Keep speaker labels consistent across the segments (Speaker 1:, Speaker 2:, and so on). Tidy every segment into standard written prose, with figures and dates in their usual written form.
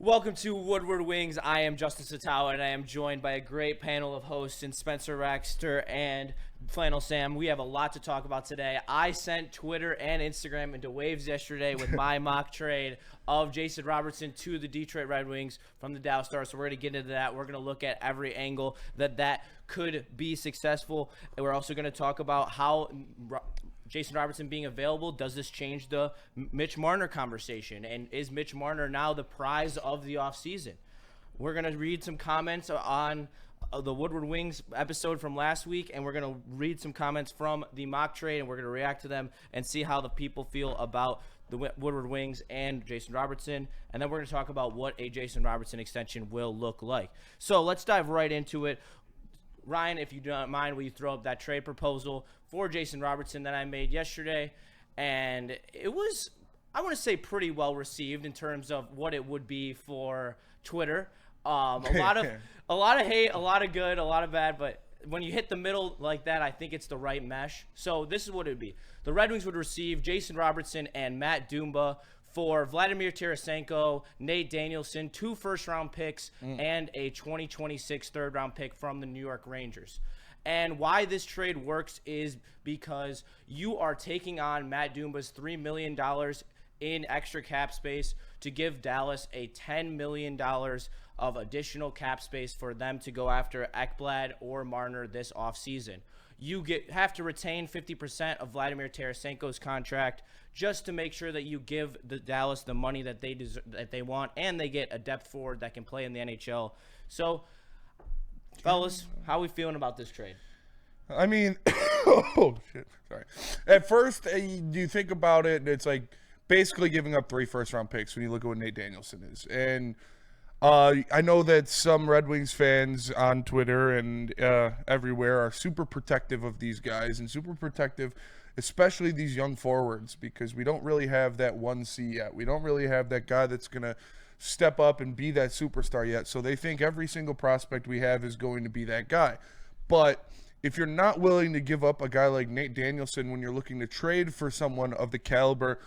Speaker 1: Welcome to Woodward Wings. I am Justin Satawa, and I am joined by a great panel of hosts in Spencer Raxter and Flannel Sam. We have a lot to talk about today. I sent Twitter and Instagram into waves yesterday with my mock trade of Jason Robertson to the Detroit Red Wings from the Dallas Stars. So we're going to get into that. We're going to look at every angle that could be successful. And we're also going to talk about how Jason Robertson being available, does this change the Mitch Marner conversation? And is Mitch Marner now the prize of the offseason? We're going to read some comments on the Woodward Wings episode from last week, and we're going to read some comments from the mock trade, and we're going to react to them and see how the people feel about the Woodward Wings and Jason Robertson. And then we're going to talk about what a Jason Robertson extension will look like. So let's dive right into it. Ryan, if you don't mind, will you throw up that trade proposal for Jason Robertson that I made yesterday? And it was, I want to say, pretty well received in terms of what it would be for Twitter. A lot of hate, a lot of good, a lot of bad, but when you hit the middle like that, I think it's the right mesh. So this is what it would be. The Red Wings would receive Jason Robertson and Matt Dumba for Vladimir Tarasenko, Nate Danielson, 2 first-round picks, and a 2026 third-round pick from the New York Rangers. And why this trade works is because you are taking on Matt Dumba's $3 million in extra cap space to give Dallas a $10 million of additional cap space for them to go after Ekblad or Marner this offseason. You have to retain 50% of Vladimir Tarasenko's contract just to make sure that you give the Dallas the money that they deserve, that they want, and they get a depth forward that can play in the NHL. So, fellas, how are we feeling about this trade?
Speaker 2: I mean, oh shit, sorry. At first, you think about it, it's like basically giving up 3 first-round picks when you look at what Nate Danielson is, and I know that some Red Wings fans on Twitter and everywhere are super protective of these guys and super protective, especially these young forwards, because we don't really have that 1C yet. We don't really have that guy that's going to step up and be that superstar yet. So they think every single prospect we have is going to be that guy. But if you're not willing to give up a guy like Nate Danielson when you're looking to trade for someone of the caliber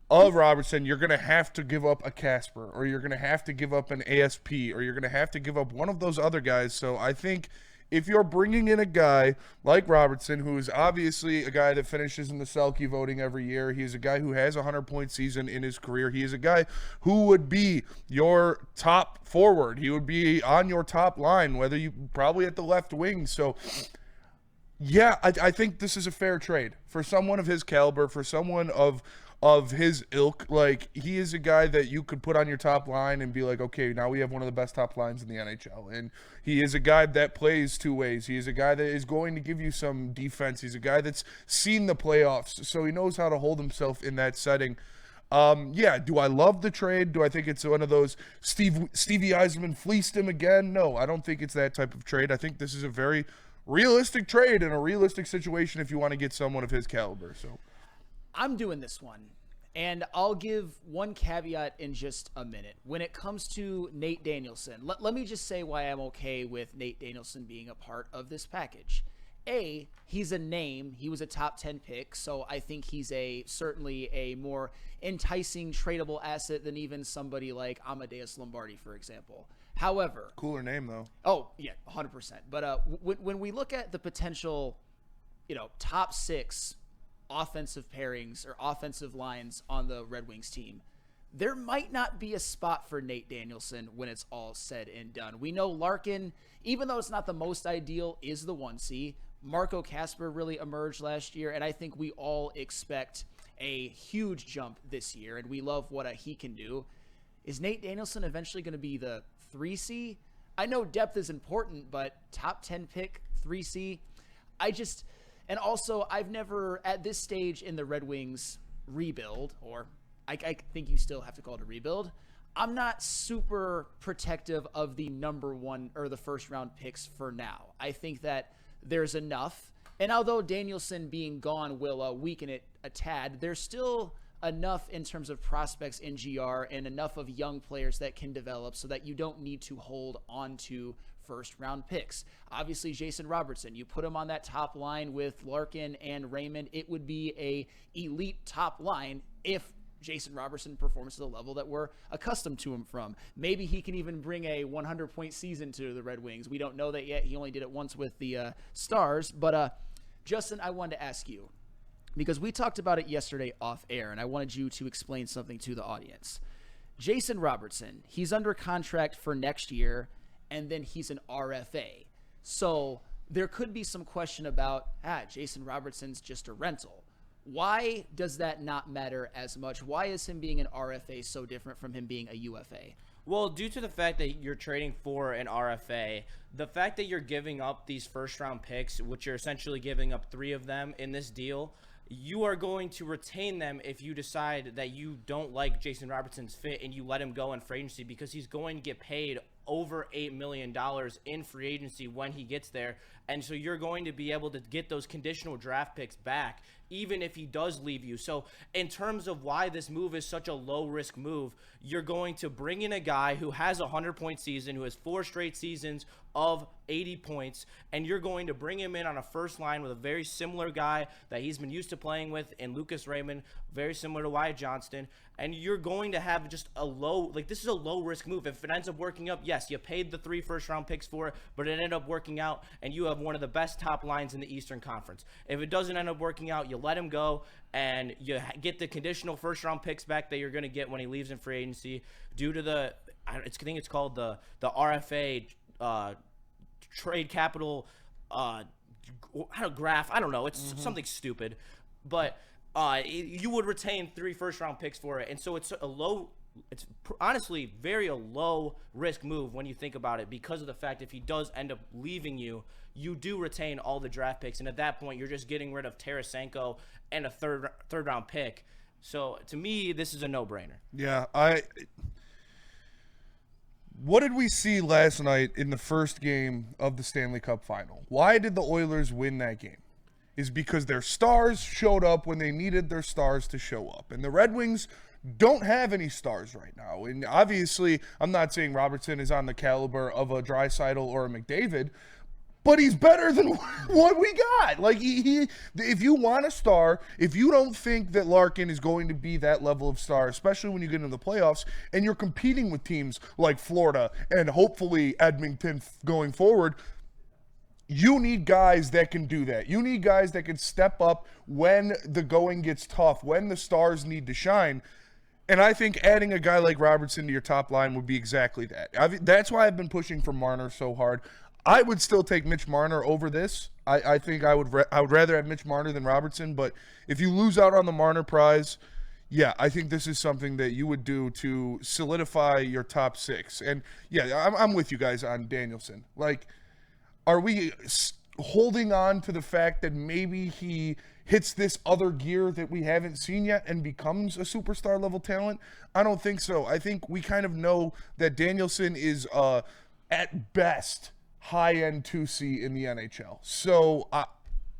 Speaker 2: of Robertson, you're going to have to give up a Casper, or you're going to have to give up an ASP, or you're going to have to give up one of those other guys. So I think if you're bringing in a guy like Robertson, who is obviously a guy that finishes in the Selke voting every year, he is a guy who has a 100-point season in his career. He is a guy who would be your top forward. He would be on your top line, whether you probably at the left wing. So yeah, I think this is a fair trade for someone of his caliber, for someone of his ilk. Like, he is a guy that you could put on your top line and be like, okay, now we have one of the best top lines in the NHL. And he is a guy that plays 2 ways. He is a guy that is going to give you some defense. He's a guy that's seen the playoffs, so he knows how to hold himself in that setting. Yeah, do I love the trade? Do I think it's one of those Steve Yzerman fleeced him again? No, I don't think it's that type of trade. I think this is a very realistic trade in a realistic situation if you want to get someone of his caliber. So
Speaker 3: I'm doing this one, and I'll give one caveat in just a minute. When it comes to Nate Danielson, let me just say why I'm okay with Nate Danielson being a part of this package. A, he's a name. He was a top 10 pick, so I think he's certainly a more enticing tradable asset than even somebody like Amadeus Lombardi, for example. However,
Speaker 2: cooler name though.
Speaker 3: Oh yeah, 100%. But when we look at the potential, top 6 offensive pairings or offensive lines on the Red Wings team, there might not be a spot for Nate Danielson when it's all said and done. We know Larkin, even though it's not the most ideal, is the 1C. Marco Kasper really emerged last year, and I think we all expect a huge jump this year, and we love what he can do. Is Nate Danielson eventually going to be the 3C? I know depth is important, but top 10 pick, 3C, and also, I've never, at this stage in the Red Wings rebuild, or I think you still have to call it a rebuild, I'm not super protective of the number 1 or the first round picks for now. I think that there's enough. And although Danielson being gone will weaken it a tad, there's still enough in terms of prospects in GR and enough of young players that can develop so that you don't need to hold on to first-round picks. Obviously, Jason Robertson, you put him on that top line with Larkin and Raymond, it would be a elite top line if Jason Robertson performs to the level that we're accustomed to him from. Maybe he can even bring a 100-point season to the Red Wings. We don't know that yet. He only did it once with the Stars. But, Justin, I wanted to ask you, because we talked about it yesterday off air, and I wanted you to explain something to the audience. Jason Robertson, he's under contract for next year, and then he's an RFA. So there could be some question about, Jason Robertson's just a rental. Why does that not matter as much? Why is him being an RFA so different from him being a UFA?
Speaker 1: Well, due to the fact that you're trading for an RFA, the fact that you're giving up these first-round picks, which you're essentially giving up 3 of them in this deal, you are going to retain them if you decide that you don't like Jason Robertson's fit and you let him go in free agency, because he's going to get paid over $8 million in free agency when he gets there. And so you're going to be able to get those conditional draft picks back even if he does leave you. So in terms of why this move is such a low-risk move, you're going to bring in a guy who has a 100-point season, who has 4 straight seasons of 80 points, and you're going to bring him in on a first line with a very similar guy that he's been used to playing with in Lucas Raymond, very similar to Wyatt Johnston, and you're going to have just a low, this is a low-risk move. If it ends up working up, yes, you paid the 3 first-round picks for it, but it ended up working out, and you have one of the best top lines in the Eastern Conference. If it doesn't end up working out, you let him go, and you get the conditional first-round picks back that you're going to get when he leaves in free agency due to the, I think it's called the RFA trade capital graph. I don't know. It's something stupid, but you would retain 3 first-round picks for it, and so it's honestly very a low-risk move when you think about it, because of the fact if he does end up leaving you, you do retain all the draft picks, and at that point you're just getting rid of Tarasenko and a third-round pick. So to me, this is a no-brainer.
Speaker 2: Yeah, what did we see last night in the first game of the Stanley Cup Final? Why did the Oilers win that game? Is because their stars showed up when they needed their stars to show up. And the Red Wings don't have any stars right now. And obviously, I'm not saying Robertson is on the caliber of a Draisaitl or a McDavid, but he's better than what we got. If you want a star, if you don't think that Larkin is going to be that level of star, especially when you get into the playoffs and you're competing with teams like Florida and hopefully Edmonton going forward, you need guys that can do that. You need guys that can step up when the going gets tough, when the stars need to shine. And I think adding a guy like Robertson to your top line would be exactly that. That's why I've been pushing for Marner so hard. I would still take Mitch Marner over this. I think I would rather have Mitch Marner than Robertson. But if you lose out on the Marner prize, yeah, I think this is something that you would do to solidify your top 6. And yeah, I'm with you guys on Danielson. Are we holding on to the fact that maybe he hits this other gear that we haven't seen yet and becomes a superstar level talent? I don't think so. I think we kind of know that Danielson is at best high-end 2C in the NHL. So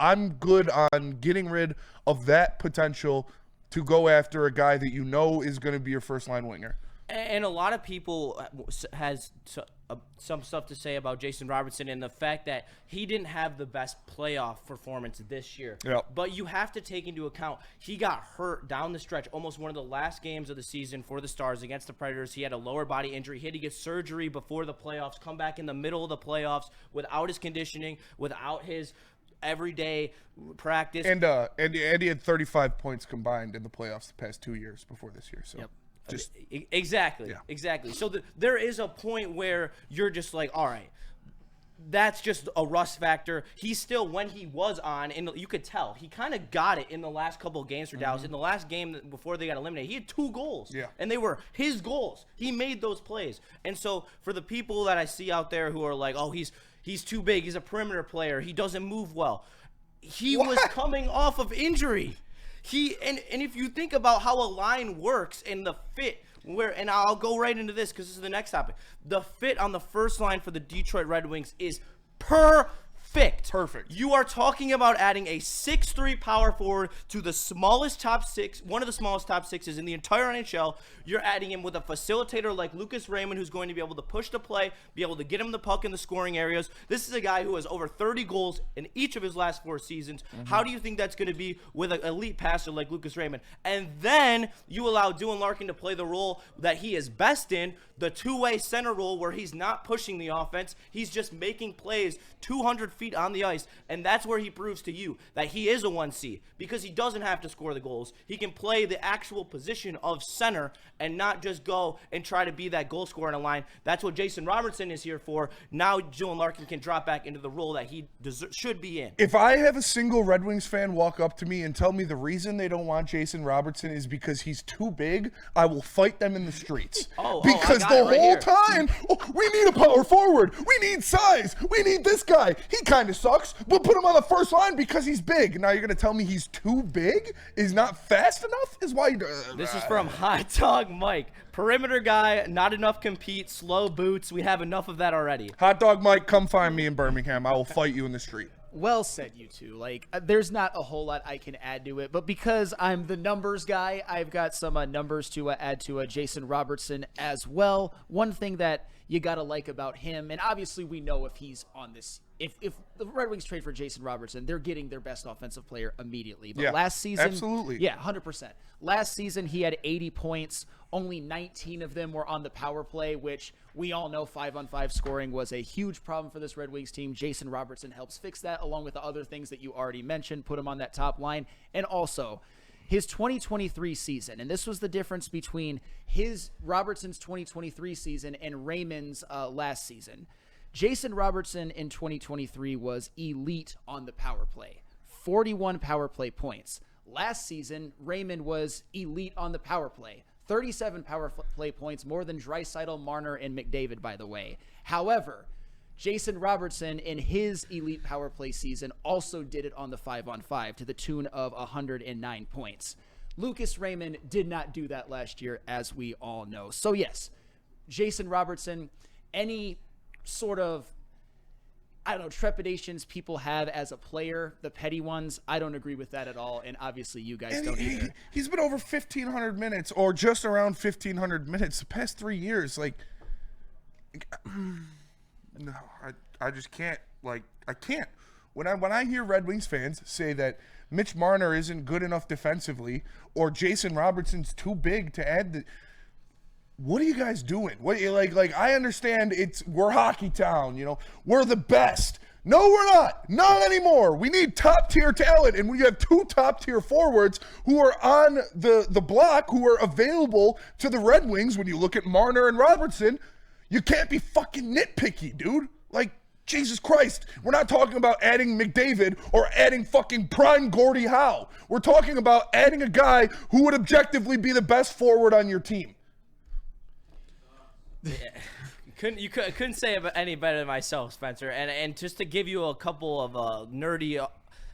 Speaker 2: I'm good on getting rid of that potential to go after a guy that you know is going to be your first-line winger.
Speaker 1: And a lot of people has some stuff to say about Jason Robertson and the fact that he didn't have the best playoff performance this year.
Speaker 2: Yep.
Speaker 1: But you have to take into account he got hurt down the stretch, almost one of the last games of the season for the Stars against the Predators. He had a lower body injury. He had to get surgery before the playoffs, come back in the middle of the playoffs without his conditioning, without his everyday practice.
Speaker 2: And he had 35 points combined in the playoffs the past 2 years before this year. So.
Speaker 1: Yep. Exactly. So there is a point where you're just like, all right, that's just a rust factor. He's still, when he was on, and you could tell, he kind of got it in the last couple of games for Dallas. In the last game before they got eliminated, he had 2 goals.
Speaker 2: Yeah.
Speaker 1: And they were his goals. He made those plays. And so for the people that I see out there who are like, oh, he's too big, he's a perimeter player, he doesn't move well. He was coming off of injury. And if you think about how a line works and the fit, and I'll go right into this because this is the next topic. The fit on the first line for the Detroit Red Wings is perfect.
Speaker 2: Perfect.
Speaker 1: You are talking about adding a 6'3" power forward to the smallest top six, one of the smallest top sixes in the entire NHL. You're adding him with a facilitator like Lucas Raymond, who's going to be able to push the play, be able to get him the puck in the scoring areas. This is a guy who has over 30 goals in each of his last 4 seasons. How do you think that's going to be with an elite passer like Lucas Raymond? And then you allow Dylan Larkin to play the role that he is best in, the two-way center role where he's not pushing the offense. He's just making plays 200 feet on the ice, and that's where he proves to you that he is a 1C because he doesn't have to score the goals. He can play the actual position of center and not just go and try to be that goal scorer in a line. That's what Jason Robertson is here for. Now Dylan Larkin can drop back into the role that he should be in.
Speaker 2: If I have a single Red Wings fan walk up to me and tell me the reason they don't want Jason Robertson is because he's too big, I will fight them in the streets. Because the whole time, we need a power forward. We need size. We need this guy. He kind of sucks. We'll put him on the first line because he's big. Now you're going to tell me he's too big? Is not fast enough? Is why
Speaker 1: This is from Hot Dog Mike. Perimeter guy, not enough compete, slow boots. We have enough of that already.
Speaker 2: Hot Dog Mike, come find me in Birmingham. I will fight you in the street.
Speaker 3: Well said, you two. Like, there's not a whole lot I can add to it, but because I'm the numbers guy, I've got some numbers to add to Jason Robertson as well. One thing that you gotta like about him, and obviously we know if he's on this, if the Red Wings trade for Jason Robertson, they're getting their best offensive player immediately. But last season,
Speaker 2: absolutely,
Speaker 3: 100%. Last season he had 80 points. Only 19 of them were on the power play, which we all know 5-on-5 scoring was a huge problem for this Red Wings team. Jason Robertson helps fix that, along with the other things that you already mentioned, put him on that top line. And also, his 2023 season, and this was the difference between Robertson's 2023 season and Raymond's last season. Jason Robertson in 2023 was elite on the power play, 41 power play points. Last season, Raymond was elite on the power play, 37 power play points, more than Draisaitl, Marner, and McDavid, by the way. However, Jason Robertson in his elite power play season also did it on the 5-on-5 to the tune of 109 points. Lucas Raymond did not do that last year, as we all know. So yes, Jason Robertson, any sort of, I don't know, trepidations people have as a player, the petty ones, I don't agree with that at all, and obviously you guys don't either.
Speaker 2: He's been over 1,500 minutes, or just around 1,500 minutes the past 3 years. Like, no, I just can't. Like, I can't. When I hear Red Wings fans say that Mitch Marner isn't good enough defensively, or Jason Robertson's too big to add the... What are you guys doing? What like I understand we're hockey town, we're the best. No, we're not anymore. We need top tier talent, and we have 2 top tier forwards who are on the block, who are available to the Red Wings. When you look at Marner and Robertson, you can't be fucking nitpicky, dude. Like, Jesus Christ, we're not talking about adding McDavid or adding fucking prime Gordie Howe. We're talking about adding a guy who would objectively be the best forward on your team.
Speaker 1: Yeah. Couldn't say it any better than myself, Spencer. And just to give you a couple of nerdy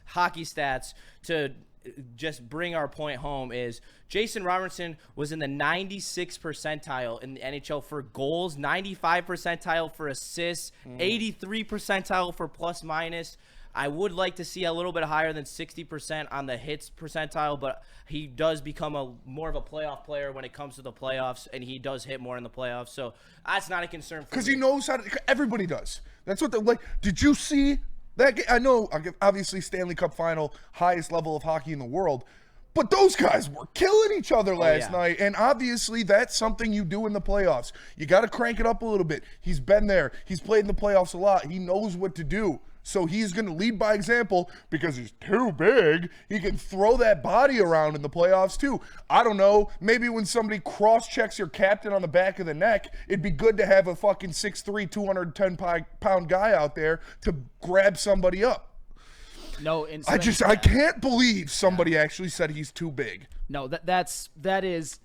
Speaker 1: hockey stats to just bring our point home is Jason Robertson was in the 96th percentile in the NHL for goals, 95 percentile for assists, 83 percentile for plus minus. I would like to see a little bit higher than 60% on the hits percentile, but he does become more of a playoff player when it comes to the playoffs, and he does hit more in the playoffs. So that's not a concern for me.
Speaker 2: Because he knows how to – everybody does. That's what did you see that game? I know, obviously, Stanley Cup final, highest level of hockey in the world, but those guys were killing each other last night, and obviously that's something you do in the playoffs. You got to crank it up a little bit. He's been there. He's played in the playoffs a lot. He knows what to do. So he's going to lead by example because he's too big. He can throw that body around in the playoffs too. I don't know. Maybe when somebody cross-checks your captain on the back of the neck, it'd be good to have a fucking 6'3", 210-pound guy out there to grab somebody up.
Speaker 3: No,
Speaker 2: I can't believe somebody actually said he's too big.
Speaker 3: No, that is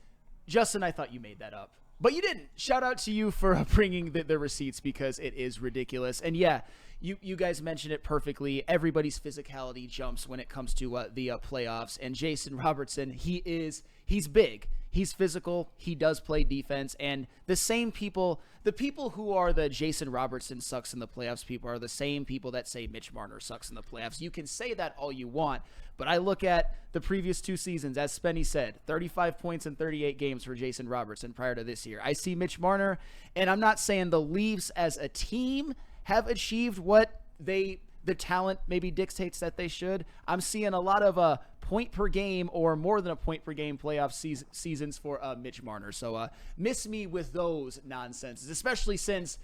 Speaker 3: Justin, I thought you made that up. But you didn't. Shout out to you for bringing the receipts because it is ridiculous. And yeah, you guys mentioned it perfectly. Everybody's physicality jumps when it comes to the playoffs. And Jason Robertson, he's big. He's physical. He does play defense. And the same people, the people who are the Jason Robertson sucks in the playoffs people are the same people that say Mitch Marner sucks in the playoffs. You can say that all you want, but I look at the previous 2 seasons, as Spenny said, 35 points in 38 games for Jason Robertson prior to this year. I see Mitch Marner, and I'm not saying the Leafs as a team have achieved what the talent maybe dictates that they should. I'm seeing a lot of point per game or more than a point per game playoff seasons for Mitch Marner. So miss me with those nonsenses, especially since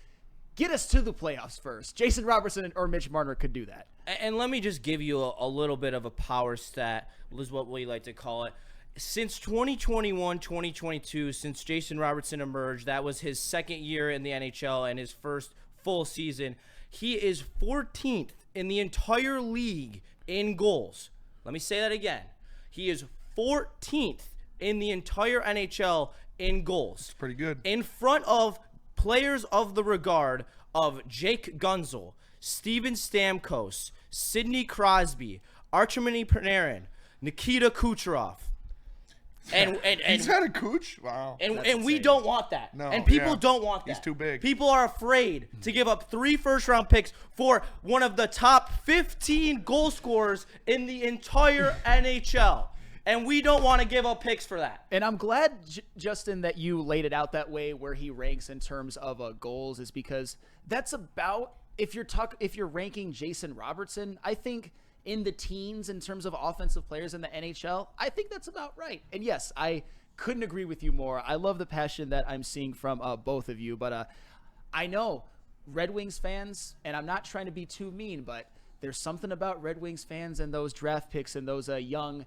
Speaker 3: get us to the playoffs first. Jason Robertson or Mitch Marner could do that.
Speaker 1: And let me just give you a little bit of a power stat, is what we like to call it. Since 2021, 2022, since Jason Robertson emerged, that was his second year in the NHL and his first full season. He is 14th in the entire league in goals. Let me say that again. He is 14th in the entire NHL in goals.
Speaker 2: It's pretty good.
Speaker 1: In front of players of the regard of Jake Gunzel, Steven Stamkos, Sidney Crosby, Artemi Panarin, Nikita Kucherov. And
Speaker 2: he's had a Cooch? Wow.
Speaker 1: And we don't want that.
Speaker 2: No,
Speaker 1: and people don't want that.
Speaker 2: He's too big.
Speaker 1: People are afraid to give up 3 first-round picks for one of the top 15 goal scorers in the entire NHL. And we don't want to give up picks for that.
Speaker 3: And I'm glad, Justin, that you laid it out that way where he ranks in terms of goals, is because that's about, if you're ranking Jason Robertson, I think in the teens in terms of offensive players in the NHL, I think that's about right. And yes, I couldn't agree with you more. I love the passion that I'm seeing from both of you, but I know Red Wings fans, and I'm not trying to be too mean, but there's something about Red Wings fans and those draft picks and those young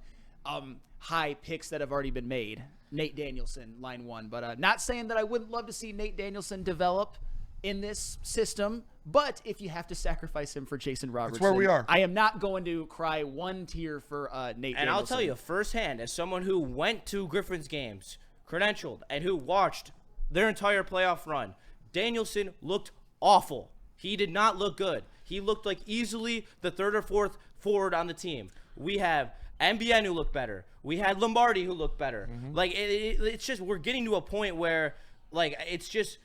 Speaker 3: high picks that have already been made. Nate Danielson, line 1, but not saying that I wouldn't love to see Nate Danielson develop in this system, but if you have to sacrifice him for Jason Robertson,
Speaker 2: that's where we are.
Speaker 3: I am not going to cry one tear for Nate Danielson.
Speaker 1: And I'll tell you firsthand, as someone who went to Griffins games, credentialed, and who watched their entire playoff run, Danielson looked awful. He did not look good. He looked like easily the 3rd or 4th forward on the team. We have MBN who looked better. We had Lombardi who looked better. Like it's just, we're getting to a point where like it's just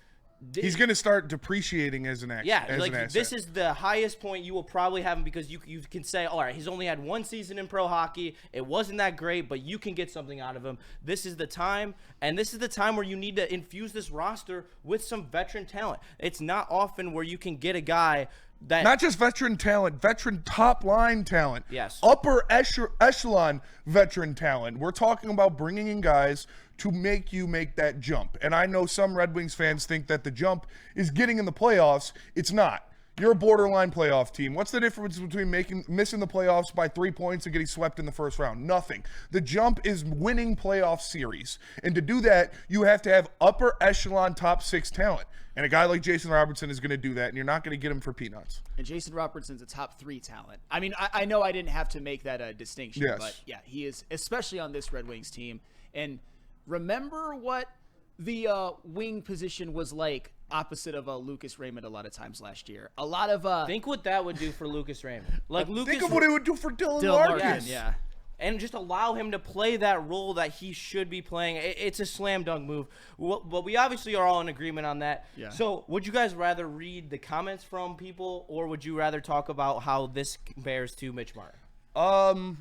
Speaker 2: he's going to start depreciating as an asset.
Speaker 1: Yeah, like this is the highest point you will probably have him, because you can say, all right, he's only had 1 season in pro hockey. It wasn't that great, but you can get something out of him. This is the time, and this is the time where you need to infuse this roster with some veteran talent. It's not often where you can get a guy that,
Speaker 2: not just veteran talent, veteran top line talent.
Speaker 1: Yes.
Speaker 2: Upper echelon veteran talent. We're talking about bringing in guys to make you make that jump. And I know some Red Wings fans think that the jump is getting in the playoffs. It's not. You're a borderline playoff team. What's the difference between missing the playoffs by 3 points and getting swept in the first round? Nothing. The jump is winning playoff series. And to do that, you have to have upper echelon top 6 talent. And a guy like Jason Robertson is going to do that, and you're not going to get him for peanuts.
Speaker 3: And Jason Robertson's a top 3 talent. I mean, I know I didn't have to make that distinction,
Speaker 2: yes,
Speaker 3: but yeah, he is, especially on this Red Wings team. And remember what the wing position was like opposite of Lucas Raymond a lot of times last year. A lot of
Speaker 1: think what that would do for Lucas Raymond. Like Lucas,
Speaker 2: think of what it would do for Dylan
Speaker 3: Larkin.
Speaker 2: Larkin.
Speaker 3: Yeah.
Speaker 1: And just allow him to play that role that he should be playing. It's a slam dunk move. But we obviously are all in agreement on that.
Speaker 3: Yeah.
Speaker 1: So would you guys rather read the comments from people, or would you rather talk about how this compares to Mitch Marner?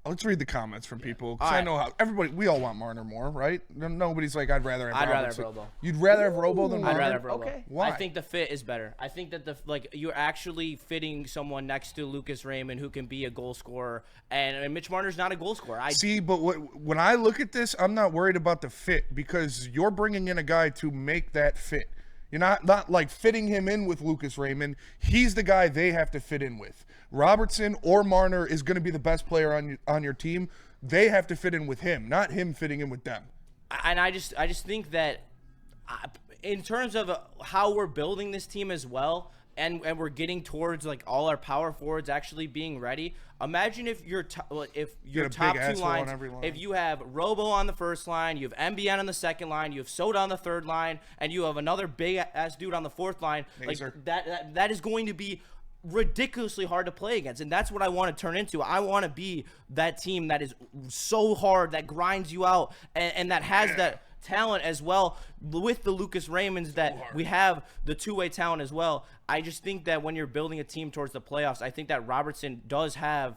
Speaker 2: Let's read the comments from people. 'Cause
Speaker 1: All
Speaker 2: I
Speaker 1: right.
Speaker 2: know how everybody. We all want Marner more, right? Nobody's like, I'd rather have Robertson.
Speaker 1: Robo.
Speaker 2: You'd rather have Robo than Marner?
Speaker 1: I'd rather have Robo.
Speaker 3: Okay.
Speaker 2: Why?
Speaker 1: I think the fit is better. I think that you're actually fitting someone next to Lucas Raymond who can be a goal scorer, and Mitch Marner's not a goal scorer.
Speaker 2: See, but when I look at this, I'm not worried about the fit, because you're bringing in a guy to make that fit. You're not like fitting him in with Lucas Raymond. He's the guy they have to fit in with. Robertson or Marner is going to be the best player on your team. They have to fit in with him, not him fitting in with them.
Speaker 1: And I just think that in terms of how we're building this team as well, and we're getting towards like all our power forwards actually being ready. Imagine if your top two lines, if you have Robo on the first line, you have MBN on the second line, you have Soda on the third line, and you have another big ass dude on the fourth line. Like that is going to be ridiculously hard to play against, and that's what I want to turn into. I want to be that team that is so hard, that grinds you out, and that has that talent as well with the Lucas Raymonds, that we have the two-way talent as well. I just think that when you're building a team towards the playoffs, I think that Robertson does have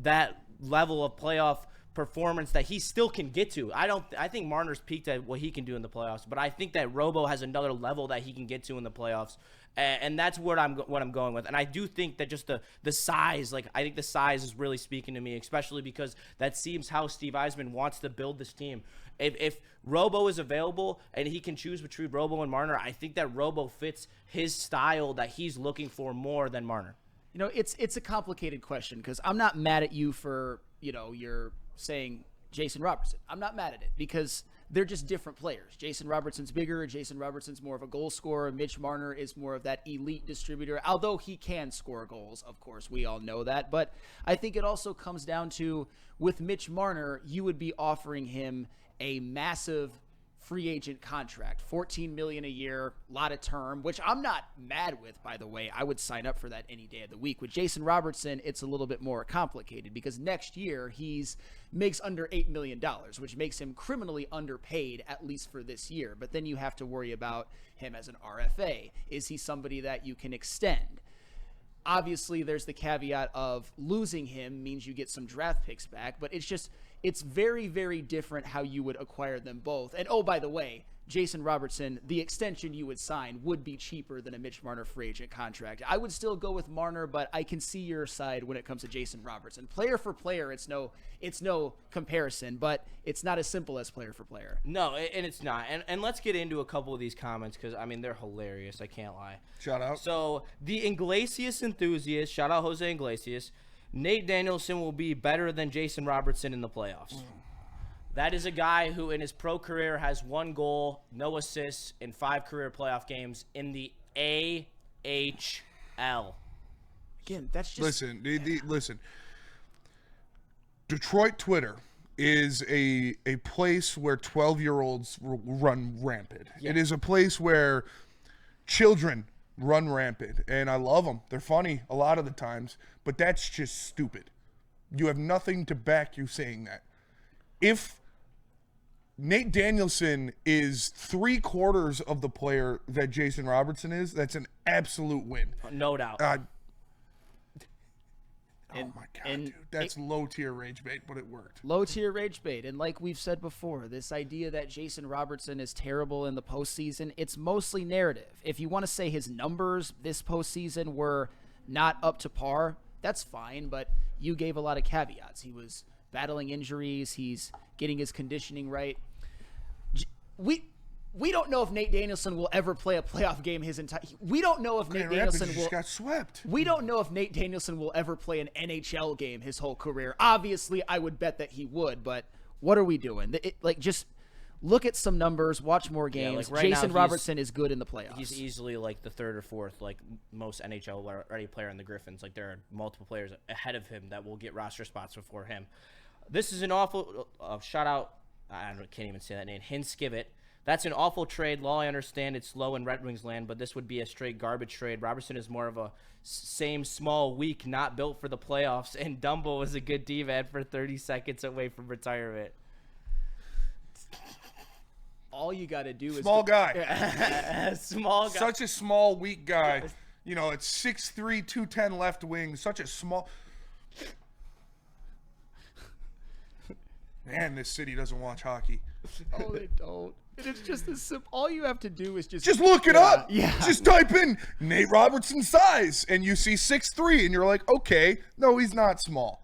Speaker 1: that level of playoff performance that he still can get to. I think Marner's peaked at what he can do in the playoffs, but I think that Robo has another level that he can get to in the playoffs. And that's what I'm going with. And I do think that just the size, like, I think the size is really speaking to me, especially because that seems how Steve Yzerman wants to build this team. If Robo is available and he can choose between Robo and Marner, I think that Robo fits his style that he's looking for more than Marner.
Speaker 3: You know, it's a complicated question, because I'm not mad at you for, you're saying Jason Robertson. I'm not mad at it, because they're just different players. Jason Robertson's bigger. Jason Robertson's more of a goal scorer. Mitch Marner is more of that elite distributor, although he can score goals, of course. We all know that. But I think it also comes down to, with Mitch Marner, you would be offering him a massive free agent contract, $14 million a year, a lot of term, which I'm not mad with, by the way. I would sign up for that any day of the week. With Jason Robertson, it's a little bit more complicated, because next year he's makes under $8 million, which makes him criminally underpaid, at least for this year. But then you have to worry about him as an RFA. Is he somebody that you can extend? Obviously, there's the caveat of losing him means you get some draft picks back, but it's very, very different how you would acquire them both. And, oh, by the way, Jason Robertson, the extension you would sign would be cheaper than a Mitch Marner free agent contract. I would still go with Marner, but I can see your side when it comes to Jason Robertson. Player for player, it's no comparison, but it's not as simple as player for player.
Speaker 1: No, and it's not. And let's get into a couple of these comments, because, I mean, they're hilarious. I can't lie.
Speaker 2: Shout out.
Speaker 1: So, the Iglesias enthusiast, shout out Jose Iglesias, Nate Danielson will be better than Jason Robertson in the playoffs. That is a guy who in his pro career has 1 goal, no assists in 5 career playoff games in the AHL.
Speaker 3: Again, that's just...
Speaker 2: Listen. Detroit Twitter is a place where 12-year-olds run rampant. Yeah. It is a place where children run rampant, and I love them. They're funny a lot of the times, but that's just stupid. You have nothing to back you saying that. If Nate Danielson is 3/4 of the player that Jason Robertson is, that's an absolute win.
Speaker 1: No doubt.
Speaker 2: Oh my God, dude. That's low-tier rage bait, but it worked.
Speaker 3: Low-tier rage bait. And like we've said before, this idea that Jason Robertson is terrible in the postseason, it's mostly narrative. If you want to say his numbers this postseason were not up to par, that's fine, but you gave a lot of caveats. He was battling injuries. He's getting his conditioning right. We don't know if Nate Danielson will ever play a playoff game his entire. We don't know if Nate Danielson will.
Speaker 2: Just got swept.
Speaker 3: We don't know if Nate Danielson will ever play an NHL game his whole career. Obviously, I would bet that he would. But what are we doing? Just look at some numbers, watch more games.
Speaker 1: Yeah, like
Speaker 3: Jason Robertson is good in the playoffs.
Speaker 1: He's easily like the 3rd or 4th, like most NHL ready player in the Griffins. Like there are multiple players ahead of him that will get roster spots before him. This is an awful shout out. I can't even say that name. Hinskivit. That's an awful trade. Law, I understand it's low in Red Wings land, but this would be a straight garbage trade. Robertson is more of a same small, weak, not built for the playoffs, and Dumbo was a good D-man for 30 seconds away from retirement.
Speaker 3: All you got to do is...
Speaker 2: Small guy.
Speaker 1: Small guy.
Speaker 2: Such a small, weak guy. You know, it's 6'3", 210 left wing. Such a small... Man, this city doesn't watch hockey.
Speaker 3: Oh, they don't. And it's just as simple. All you have to do is just
Speaker 2: look it up.
Speaker 3: Yeah.
Speaker 2: Just type in Nate Robertson size, and you see 6'3", and you're like, okay, no, he's not small.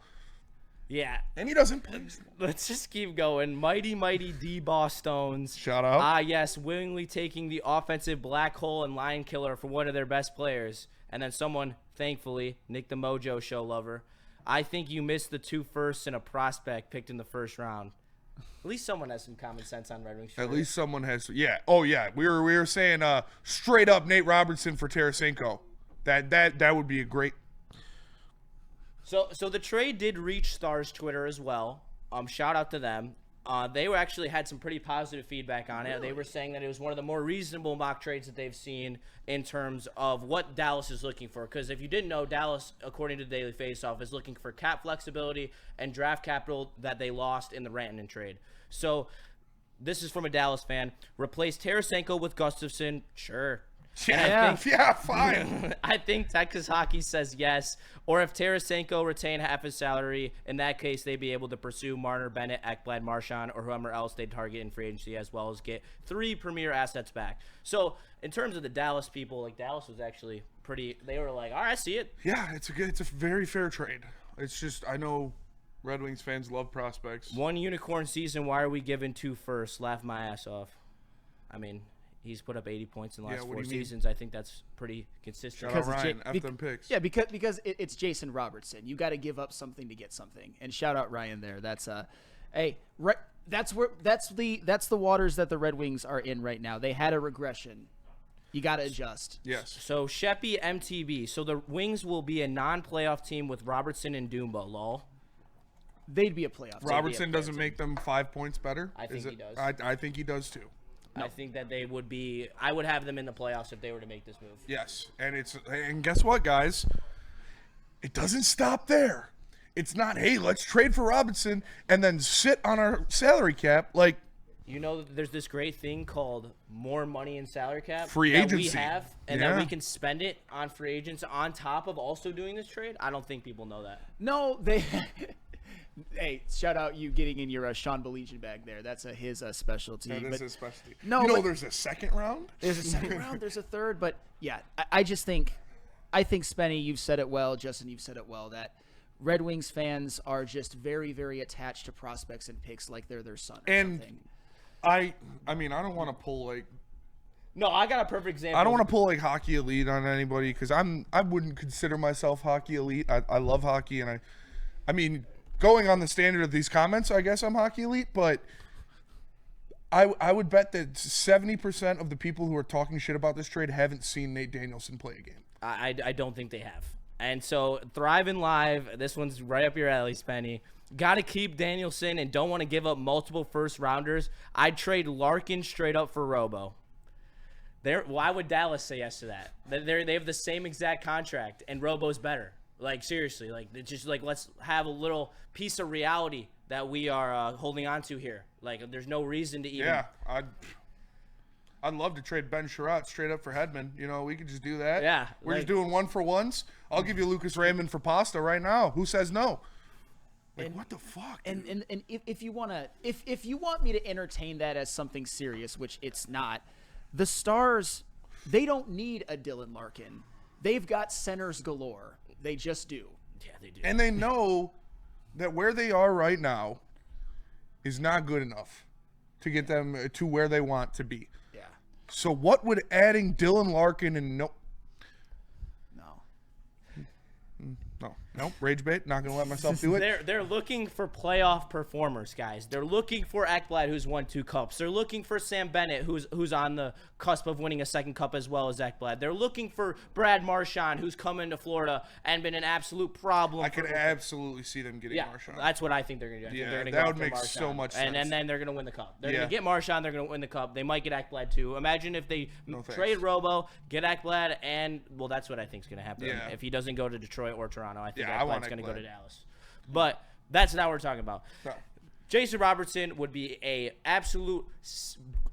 Speaker 1: Yeah.
Speaker 2: And he doesn't play small.
Speaker 1: Let's just keep going. Mighty D-Boss Stones.
Speaker 2: Shout out.
Speaker 1: Yes, willingly taking the offensive black hole and line killer for one of their best players. And then someone, thankfully, Nick the Mojo show lover. I think you missed the 2 firsts and a prospect picked in the 1st round. At least someone has some common sense on Red Wings.
Speaker 2: At least someone has. Yeah. Oh yeah. We were saying straight up Nate Robertson for Tarasenko. That would be a great.
Speaker 1: So the trade did reach Stars Twitter as well. Shout out to them. they were actually had some pretty positive feedback on it. They were saying that it was one of the more reasonable mock trades that they've seen in terms of what Dallas is looking for. Because if you didn't know, Dallas, according to Daily Faceoff, is looking for cap flexibility and draft capital that they lost in the Rantanen trade. So this is from a Dallas fan. Replace Tarasenko with Gustafsson? Sure.
Speaker 2: Yeah, fine.
Speaker 1: I think Texas Hockey says yes. Or if Tarasenko retain half his salary, in that case, they'd be able to pursue Marner, Bennett, Ekblad, Marchand, or whoever else they'd target in free agency, as well as get 3 premier assets back. So in terms of the Dallas people, like Dallas was actually pretty. They were like, all right, I see it.
Speaker 2: Yeah, it's a very fair trade. It's just I know Red Wings fans love prospects.
Speaker 1: 1 unicorn season. Why are we giving 2 firsts? Laugh my ass off. I mean, he's put up 80 points in the last 4 seasons. I think that's pretty consistent.
Speaker 2: Shout out Ryan, F them picks.
Speaker 3: Yeah, because it's Jason Robertson. You got to give up something to get something. And shout out Ryan there. That's that's the waters that the Red Wings are in right now. They had a regression. You got to adjust.
Speaker 2: Yes.
Speaker 1: So Sheppy MTB. So the Wings will be a non-playoff team with Robertson and Dumba. Lol.
Speaker 3: They'd be a playoff team.
Speaker 2: Robertson doesn't make them 5 points better.
Speaker 1: I think he does.
Speaker 2: I think he does too.
Speaker 1: No. I think that they would be. I would have them in the playoffs if they were to make this move.
Speaker 2: Yes, and guess what, guys? It doesn't stop there. It's not, hey, let's trade for Robinson and then sit on our salary cap. Like,
Speaker 1: you know, there's this great thing called more money in salary cap
Speaker 2: free
Speaker 1: that
Speaker 2: agency.
Speaker 1: we have, and that we can spend it on free agents on top of also doing this trade. I don't think people know that.
Speaker 3: No, they. Hey, shout out you getting in your Sean Belichian bag there. That's his specialty.
Speaker 2: That is his specialty.
Speaker 3: No,
Speaker 2: there's a second round?
Speaker 3: There's a second round. There's a third. But, yeah, I just think – I think, Spenny, you've said it well. Justin, you've said it well, that Red Wings fans are just very, very attached to prospects and picks like they're their son or something.
Speaker 2: I mean, I don't want to pull, like –
Speaker 1: No, I got a perfect example.
Speaker 2: I don't want to pull, like, hockey elite on anybody because I wouldn't consider myself hockey elite. I love hockey, and I mean – going on the standard of these comments, I guess I'm hockey elite, but I would bet that 70% of the people who are talking shit about this trade haven't seen Nate Danielson play a game.
Speaker 1: I don't think they have. And so Thrive and Live, this one's right up your alley, Spenny. Got to keep Danielson and don't want to give up multiple first-rounders. I'd trade Larkin straight up for Robo. Why would Dallas say yes to that? They have the same exact contract, and Robo's better. Like, seriously, like, it's just like, let's have a little piece of reality that we are holding on to here. Like, there's no reason to even.
Speaker 2: Yeah, I'd love to trade Ben Sherratt straight up for Hedman. You know, we could just do that.
Speaker 1: Yeah.
Speaker 2: We're just doing 1-for-1s. I'll give you Lucas Raymond for Pasta right now. Who says no? Like, what the fuck?
Speaker 3: And if you want to, if you want me to entertain that as something serious, which it's not, the Stars, they don't need a Dylan Larkin. They've got centers galore. They just do.
Speaker 1: Yeah, they do.
Speaker 2: And they know that where they are right now is not good enough to get them to where they want to be.
Speaker 3: Yeah.
Speaker 2: So what would adding Dylan Larkin and No, rage bait. Not going to let myself do it.
Speaker 1: They're looking for playoff performers, guys. They're looking for Ekblad, who's won 2 cups. They're looking for Sam Bennett, who's on the cusp of winning a 2nd cup as well as Ekblad. They're looking for Brad Marchand, who's come into Florida and been an absolute problem.
Speaker 2: I could absolutely see them getting Marchand.
Speaker 1: That's what I think they're going to do.
Speaker 2: Yeah,
Speaker 1: they're gonna
Speaker 2: that
Speaker 1: go
Speaker 2: would make
Speaker 1: Marchand.
Speaker 2: so much sense.
Speaker 1: And then they're going to win the cup. They're going to get Marchand. They're going to win the cup. They might get Ekblad too. Imagine if they trade Robo, get Ekblad, and well, that's what I think is going to happen.
Speaker 2: Yeah.
Speaker 1: If he doesn't go to Detroit or Toronto, I think
Speaker 2: Ekblad's
Speaker 1: going to go to Dallas. But that's not what we're talking about.
Speaker 2: No.
Speaker 1: Jason Robertson would be a absolute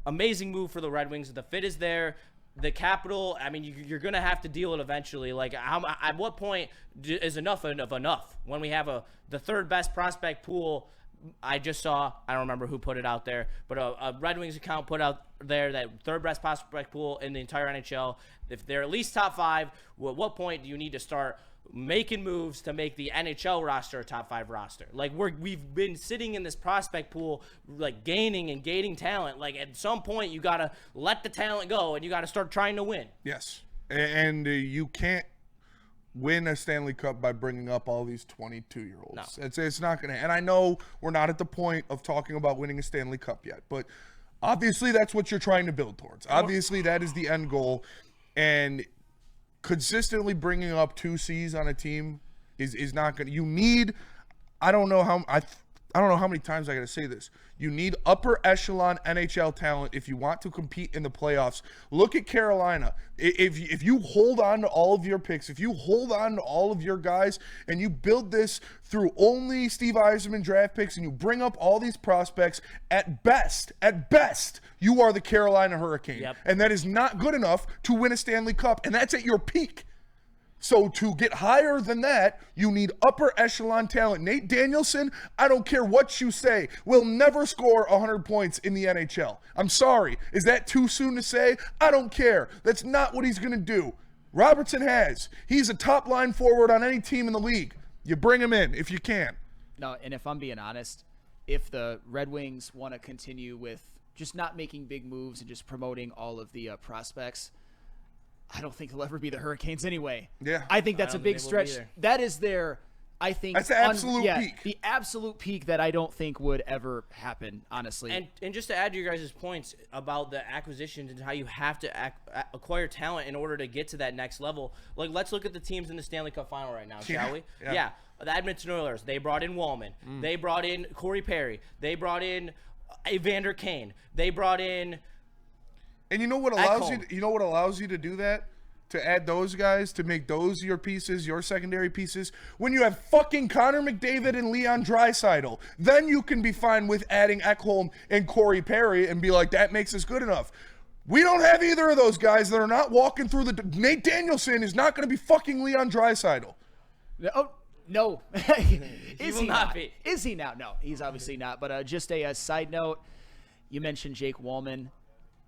Speaker 1: amazing move for the Red Wings. The fit is there. The capital, I mean, you're going to have to deal it eventually. Like, at what point is enough of enough? When we have the 3rd best prospect pool, I just saw, I don't remember who put it out there, but a Red Wings account put out there that 3rd best prospect pool in the entire NHL. If they're at least top 5, at what point do you need to start making moves to make the NHL roster a top 5 roster? Like, we've been sitting in this prospect pool, like, gaining and gaining talent. Like, at some point, you got to let the talent go, and you got to start trying to win.
Speaker 2: Yes. And you can't win a Stanley Cup by bringing up all these 22-year-olds.
Speaker 1: No.
Speaker 2: It's not going to. And I know we're not at the point of talking about winning a Stanley Cup yet, but obviously that's what you're trying to build towards. Obviously that is the end goal. And consistently bringing up 2 C's on a team is not going to – you need – I don't know how I don't know how many times I got to say this. You need upper echelon NHL talent if you want to compete in the playoffs. Look at Carolina. If you hold on to all of your picks, if you hold on to all of your guys, and you build this through only Steve Yzerman draft picks, and you bring up all these prospects, at best, you are the Carolina Hurricane.
Speaker 1: Yep.
Speaker 2: And that is not good enough to win a Stanley Cup, and that's at your peak. So to get higher than that, you need upper echelon talent. Nate Danielson, I don't care what you say, will never score 100 points in the NHL. I'm sorry. Is that too soon to say? I don't care. That's not what he's going to do. Robertson has. He's a top line forward on any team in the league. You bring him in if you can.
Speaker 3: No, and if I'm being honest, if the Red Wings want to continue with just not making big moves and just promoting all of the prospects, I don't think they'll ever be the Hurricanes anyway.
Speaker 2: Yeah.
Speaker 3: I think that's a big stretch. That is their, I think.
Speaker 2: That's the absolute peak.
Speaker 3: The absolute peak that I don't think would ever happen, honestly.
Speaker 1: And just to add to your guys' points about the acquisitions and how you have to acquire talent in order to get to that next level, like let's look at the teams in the Stanley Cup final right now, shall we? Yeah. The Edmonton Oilers, they brought in Wallman. They brought in Corey Perry. They brought in Evander Kane. They brought in...
Speaker 2: And you know what allows you to do that? To add those guys, to make those your pieces, your secondary pieces, when you have fucking Connor McDavid and Leon Draisaitl, then you can be fine with adding Ekholm and Corey Perry and be like, that makes us good enough. We don't have either of those guys that are not walking through the... Nate Danielson is not going to be fucking Leon Draisaitl.
Speaker 3: Oh, no.
Speaker 1: Is he not be?
Speaker 3: Is he now? No, he's obviously not. But just a side note, you mentioned Jake Wallman.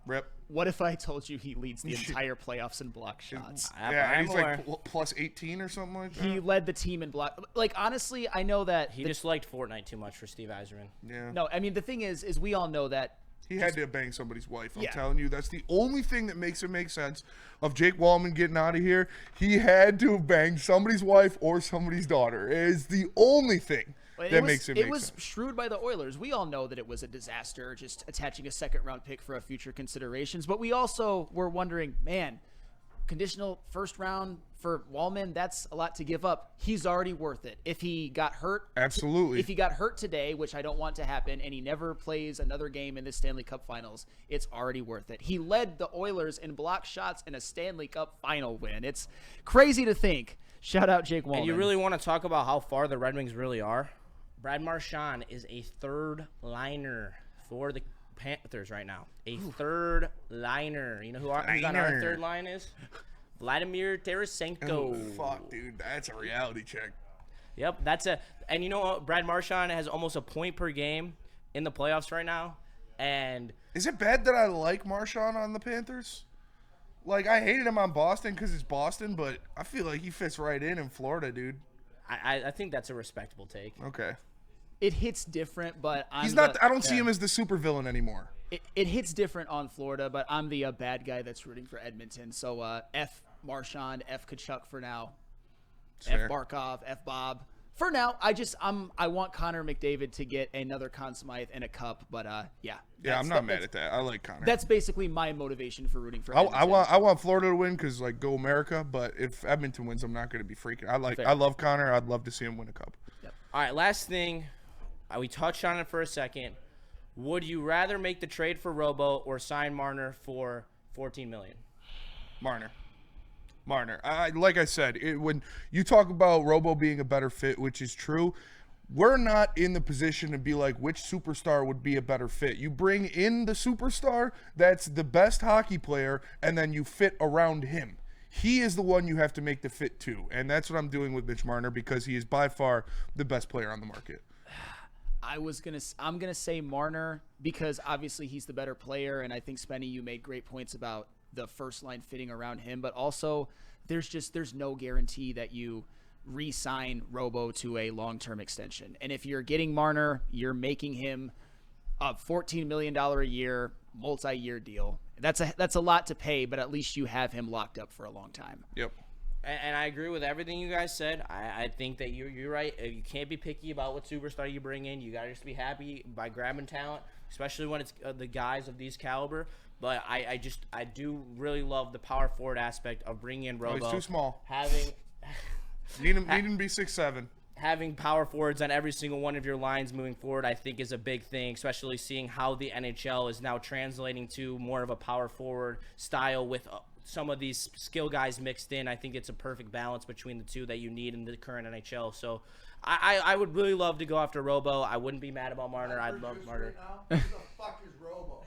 Speaker 2: Rip.
Speaker 3: What if I told you he leads the entire playoffs in block shots?
Speaker 2: Yeah, he's like plus 18 or something like that.
Speaker 3: He led the team in block. Like, honestly, I know that...
Speaker 1: He just liked Fortnite too much for Steve Yzerman.
Speaker 2: Yeah.
Speaker 3: No, I mean, the thing is we all know that...
Speaker 2: He had to bang somebody's wife. I'm
Speaker 3: Yeah.
Speaker 2: telling you, that's the only thing that makes it make sense of Jake Wallman getting out of here. He had to have banged somebody's wife or somebody's daughter. It is the only thing that makes it make sense.
Speaker 3: It was shrewd by the Oilers. We all know that it was a disaster, just attaching a second-round pick for future considerations. But we also were wondering, man, conditional first round for Wallman, that's a lot to give up. He's already worth it. If he got hurt,
Speaker 2: absolutely.
Speaker 3: If he got hurt today, which I don't want to happen, and he never plays another game in the Stanley Cup Finals, it's already worth it. He led the Oilers in block shots in a Stanley Cup Final win. It's crazy to think. Shout out Jake Wallman.
Speaker 1: And you really want to talk about how far the Red Wings really are? Brad Marchand is a third liner for the Panthers right now. A third liner. You know who's on our third line is? Vladimir Tarasenko.
Speaker 2: Oh, fuck, dude. That's a reality check.
Speaker 1: Yep, and you know what? Brad Marchand has almost a point per game in the playoffs right now. And
Speaker 2: is it bad that I like Marchand on the Panthers? Like, I hated him on Boston because it's Boston, but I feel like he fits right in Florida, dude.
Speaker 1: I think that's a respectable take.
Speaker 2: Okay.
Speaker 3: It hits different, but
Speaker 2: I don't see him as the supervillain anymore.
Speaker 3: It hits different on Florida, but I'm the bad guy that's rooting for Edmonton. So F Marchand, F Kachuk for now. F Barkov, F Bob. For now, I want Connor McDavid to get another Conn Smythe and a cup, but yeah.
Speaker 2: Yeah, I'm not mad at that. I like Connor.
Speaker 3: That's basically my motivation for rooting for Edmonton.
Speaker 2: I want Florida to win because, like, go America, but if Edmonton wins, I'm not going to be freaking. I love Connor. I'd love to see him win a cup.
Speaker 3: Yep.
Speaker 1: All right, last thing. We touched on it for a second. Would you rather make the trade for Robo or sign Marner for $14 million?
Speaker 2: Marner. Like I said, when you talk about Robo being a better fit, which is true, we're not in the position to be like which superstar would be a better fit. You bring in the superstar that's the best hockey player, and then you fit around him. He is the one you have to make the fit to, and that's what I'm doing with Mitch Marner because he is by far the best player on the market.
Speaker 3: I'm gonna say Marner because obviously he's the better player, and I think Spenny, you made great points about the first line fitting around him, but also there's no guarantee that you re-sign Robo to a long-term extension. And if you're getting Marner, you're making him a $14 million a year multi-year deal. That's a lot to pay, but at least you have him locked up for a long time.
Speaker 2: Yep.
Speaker 1: And I agree with everything you guys said. I think that you're right. You can't be picky about what superstar you bring in. You got to just be happy by grabbing talent, especially when it's the guys of these caliber. But I do really love the power forward aspect of bringing in Robo.
Speaker 2: He's too small.
Speaker 1: Having
Speaker 2: need him to be 6'7".
Speaker 1: having power forwards on every single one of your lines moving forward, I think, is a big thing, especially seeing how the NHL is now translating to more of a power forward style with some of these skill guys mixed in. I think it's a perfect balance between the two that you need in the current NHL. So I would really love to go after Robo. I wouldn't be mad about Marner. I'd love Marner.
Speaker 4: Who the fuck is Robo?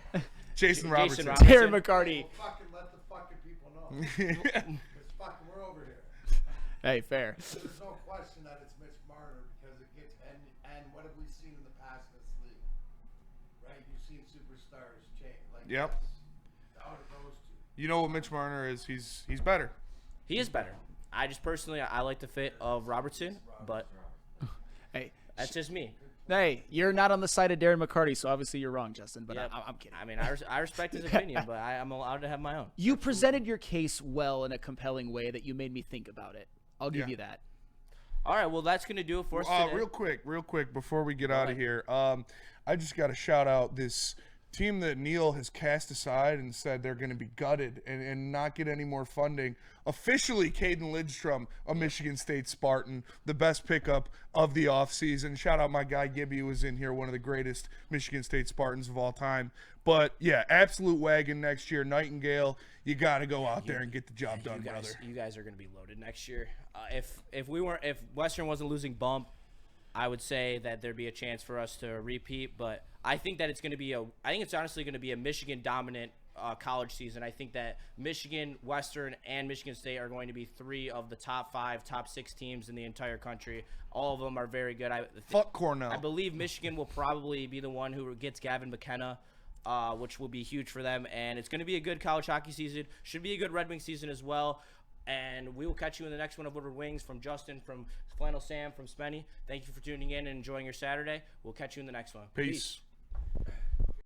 Speaker 2: Jason Robertson.
Speaker 3: Darren McCarty.
Speaker 4: Well, fucking let the fucking people know. Because fucking we're over here.
Speaker 3: Hey, fair.
Speaker 4: There's no question that it's Mitch Marner because it gets and what have we seen in the past in this league? Right? You've seen superstars change. Like
Speaker 2: Yep.
Speaker 4: Out of those two.
Speaker 2: You know what Mitch Marner is? He's better.
Speaker 1: He is better. I just personally, I like the fit of Robertson, but
Speaker 3: Hey,
Speaker 1: that's just me.
Speaker 3: hey, you're not on the side of Darren McCarty, so obviously you're wrong, Justin. But
Speaker 1: Yep.
Speaker 3: I'm kidding.
Speaker 1: I mean, I respect his opinion, but I'm allowed to have my own.
Speaker 3: You presented your case well in a compelling way that you made me think about it. I'll give
Speaker 2: Yeah.
Speaker 3: you that.
Speaker 1: All right, well, that's going to do it for us today.
Speaker 2: Real quick, before we get out of here, I just got to shout out this team that Neil has cast aside and said they're going to be gutted and not get any more funding. Officially, Caden Lidstrom, a Michigan State Spartan, the best pickup of the offseason. Shout out my guy Gibby, who was in here, one of the greatest Michigan State Spartans of all time. But, yeah, absolute wagon next year. Nightingale, you got to go out there and get the job done, brother.
Speaker 1: You guys are going to be loaded next year. If Western wasn't losing bump, I would say that there'd be a chance for us to repeat. But I think that it's honestly going to be a Michigan dominant college season. I think that Michigan, Western, and Michigan State are going to be 3 of the top 5, top 6 teams in the entire country. All of them are very good.
Speaker 2: Fuck Cornell.
Speaker 1: I believe Michigan will probably be the one who gets Gavin McKenna, which will be huge for them. And it's going to be a good college hockey season. Should be a good Red Wing season as well. And we will catch you in the next one of Woodward Wings. From Justin, from Flannel Sam, from Spenny. Thank you for tuning in and enjoying your Saturday. We'll catch you in the next one.
Speaker 2: Peace.